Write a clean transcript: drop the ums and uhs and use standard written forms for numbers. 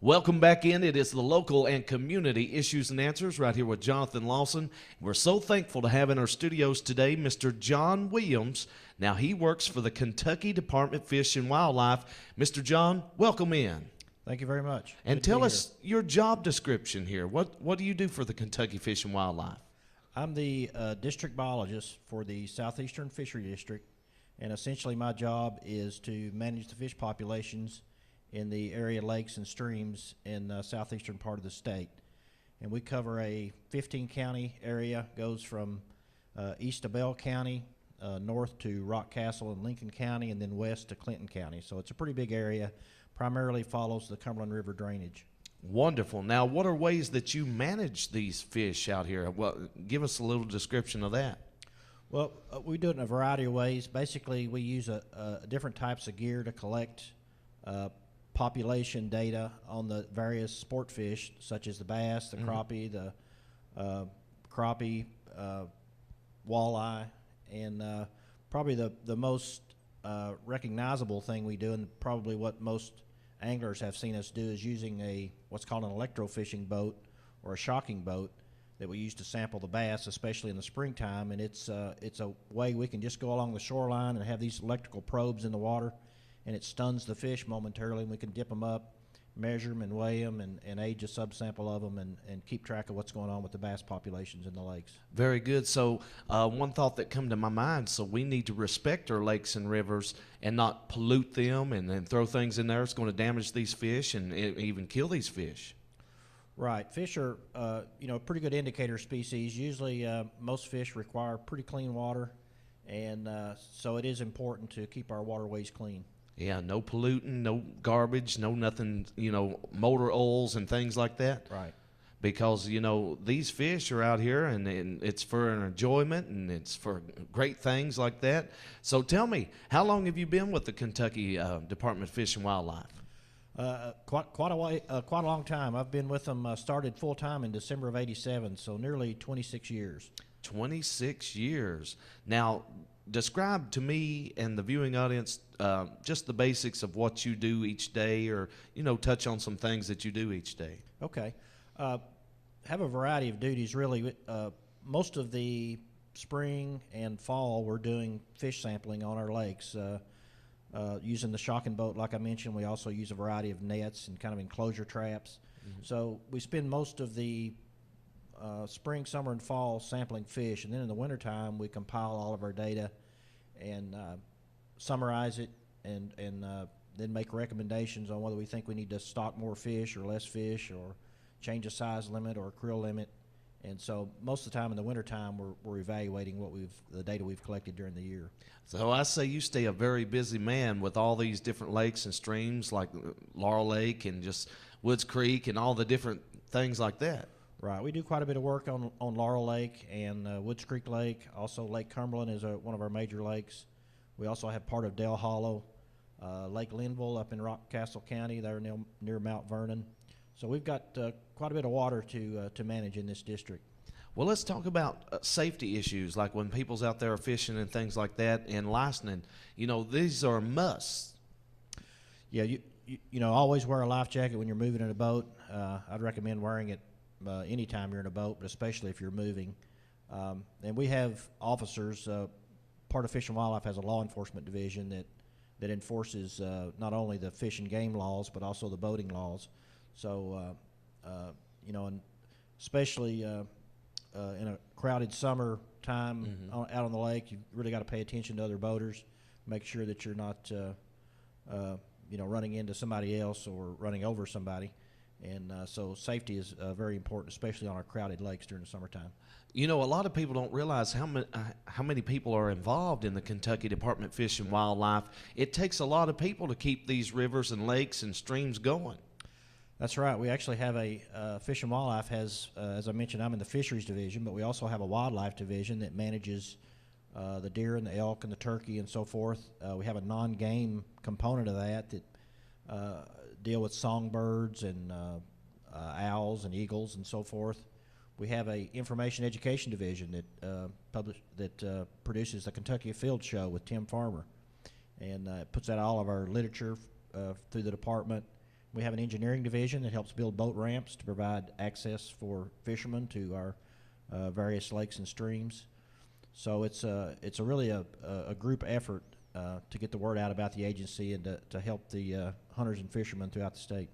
Welcome back in. It is the local and community issues and answers right here with Jonathan Lawson. We're so thankful to have in our studios today Mr. John Williams. Now, he works for the Kentucky Department of Fish and Wildlife. Mr. John, welcome in. Thank you very much. And tell us your job description here. What do you do for the Kentucky Fish and Wildlife? I'm the district biologist for the Southeastern Fishery District, and essentially my job is to manage the fish populations in the area lakes and streams in the southeastern part of the state. And we cover a 15-county area, goes from east of Bell County, north to Rock Castle and Lincoln County, and then west to Clinton County. So it's a pretty big area, primarily follows the Cumberland River drainage. Wonderful. Now, what are ways that you manage these fish out here? Well, give us a little description of that. Well, we do it in a variety of ways. Basically, we use different types of gear to collect population data on the various sport fish, such as the bass, the crappie, walleye, and probably the most recognizable thing we do, and probably what most anglers have seen us do, is using what's called an electrofishing boat or a shocking boat that we use to sample the bass, especially in the springtime. And it's a way we can just go along the shoreline and have these electrical probes in the water, and it stuns the fish momentarily, and we can dip them up, measure them and weigh them, and age a subsample of them, and keep track of what's going on with the bass populations in the lakes. Very good. So one thought that come to my mind, so we need to respect our lakes and rivers and not pollute them and then throw things in there that's going to damage these fish and even kill these fish. Right. Fish are, a pretty good indicator species. Usually most fish require pretty clean water, and so it is important to keep our waterways clean. Yeah, no polluting, no garbage, no nothing, motor oils and things like that. Right. Because, these fish are out here and it's for an enjoyment and it's for great things like that. So tell me, how long have you been with the Kentucky Department of Fish and Wildlife? Quite a long time. I've been with them, started full-time in December of '87, so nearly 26 years. 26 years. Now, describe to me and the viewing audience just the basics of what you do each day, or touch on some things that you do each day. Okay. Have a variety of duties, really. Most of the spring and fall we're doing fish sampling on our lakes using the shocking boat, like I mentioned. We also use a variety of nets and kind of enclosure traps. So we spend most of the spring, summer, and fall sampling fish, and then in the wintertime we compile all of our data and summarize it, and then make recommendations on whether we think we need to stock more fish or less fish, or change a size limit or a creel limit. And so most of the time in the wintertime we're evaluating the data we've collected during the year. So I say you stay a very busy man with all these different lakes and streams like Laurel Lake and just Woods Creek and all the different things like that. Right. We do quite a bit of work on Laurel Lake and Woods Creek Lake. Also, Lake Cumberland is one of our major lakes. We also have part of Dell Hollow, Lake Linville up in Rock Castle County. They're near Mount Vernon. So we've got quite a bit of water to manage in this district. Well, let's talk about safety issues, like when people's out there fishing and things like that, and licensing. These are musts. Yeah, you always wear a life jacket when you're moving in a boat. I'd recommend wearing it anytime you're in a boat, but especially if you're moving. And we have officers. Part of Fish and Wildlife has a law enforcement division that enforces not only the fish and game laws, but also the boating laws. So, and especially in a crowded summer time out on the lake, you've really got to pay attention to other boaters, make sure that you're not, running into somebody else or running over somebody. And so safety is very important, especially on our crowded lakes during the summertime. A lot of people don't realize how many people are involved in the Kentucky Department of Fish and Wildlife. It takes a lot of people to keep these rivers and lakes and streams going. That's right. We actually have Fish and Wildlife has, as I mentioned, I'm in the fisheries division, but we also have a wildlife division that manages the deer and the elk and the turkey and so forth. We have a non-game component of that deal with songbirds and owls and eagles and so forth. We have a information education division that produces the Kentucky Field Show with Tim Farmer, and puts out all of our literature through the department, We have an engineering division that helps build boat ramps to provide access for fishermen to our various lakes and streams. So it's really a group effort to get the word out about the agency and to help the hunters and fishermen throughout the state.